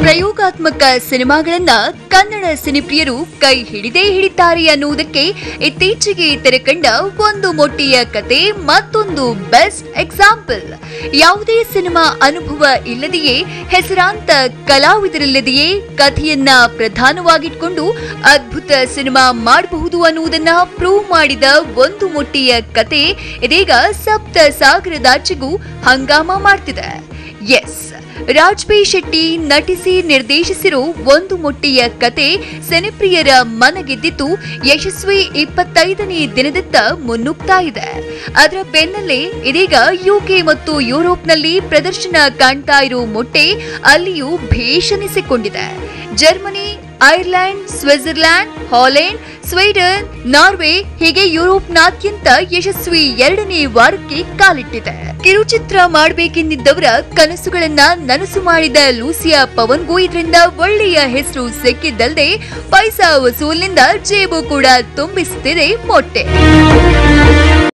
ಪ್ರಯೋಗಾತ್ಮಕ ಸಿನಿಮಾಗಳನ್ನ ಕನ್ನಡ ಸಿನಿಪ್ರಿಯರು ಕೈ ಹಿಡಿದೇ ಹಿಡಿತಾರೆ ಅನ್ನುವುದಕ್ಕೆ ಇತ್ತೀಚೆಗೆ ತೆರೆಕಂಡ ಒಂದು ಮೊಟ್ಟೆಯ ಕತೆ ಮತ್ತೊಂದು ಬೆಸ್ಟ್ ಎಕ್ಸಾಂಪಲ್. ಯಾವುದೇ ಸಿನಿಮಾ ಅನುಭವ ಇಲ್ಲದೆಯೇ ಹೆಸರಾಂತ ಕಲಾವಿದರಿಲ್ಲದೆಯೇ ಕಥೆಯನ್ನ ಪ್ರಧಾನವಾಗಿಟ್ಕೊಂಡು ಅದ್ಭುತ ಸಿನಿಮಾ ಮಾಡಬಹುದು ಅನ್ನುವುದನ್ನ ಪ್ರೂವ್ ಮಾಡಿದ ಒಂದು ಮೊಟ್ಟೆಯ ಕತೆ ಇದೀಗ ಸಪ್ತ ಸಾಗರದಾಚೆಗೂ ಹಂಗಾಮ ಮಾಡ್ತಿದೆ. ಎಸ್, ರಾಜ್ಬಿ ಶೆಟ್ಟಿ ನಟಿಸಿ ನಿರ್ದೇಶಿಸಿರೋ ಒಂದು ಮೊಟ್ಟೆಯ ಕತೆ ಸಿನಿಪ್ರಿಯರ ಮನಗೆದ್ದಿದ್ದು ಯಶಸ್ವಿ 25ನೇ ದಿನದತ್ತ ಮುನ್ನುಗ್ತಾ ಇದೆ. ಅದರ ಬೆನ್ನಲ್ಲೇ ಇದೀಗ ಯುಕೆ ಮತ್ತು ಯುರೋಪ್ನಲ್ಲಿ ಪ್ರದರ್ಶನ ಕಾಣ್ತಾ ಇರೋ ಮೊಟ್ಟೆ ಅಲ್ಲಿಯೂ ಭೇಷಣಿಸಿಕೊಂಡಿದೆ. Germany, Ireland, Switzerland, Holland, Sweden, Norway ಹೀಗೆ ಯುರೋಪ್ನಾದ್ಯಂತ ಯಶಸ್ವಿ 2ನೇ ವಾರಕ್ಕೆ ಕಾಲಿಟ್ಟಿದೆ. ಕಿರುಚಿತ್ರ ಮಾಡಬೇಕೆಂದಿದ್ದವರ ಕನಸುಗಳನ್ನ ನನಸು ಮಾಡಿದ ಲೂಸಿಯಾ ಪವನ್ಗೂ ಇದರಿಂದ ಒಳ್ಳೆಯ ಹೆಸರು ಸಿಕ್ಕಿದ್ದಲ್ಲದೆ ಪೈಸಾ ವಸೂಲಿನಿಂದ ಜೇಬು ಕೂಡ ತುಂಬಿಸುತ್ತಿದೆ ಮೊಟ್ಟೆ.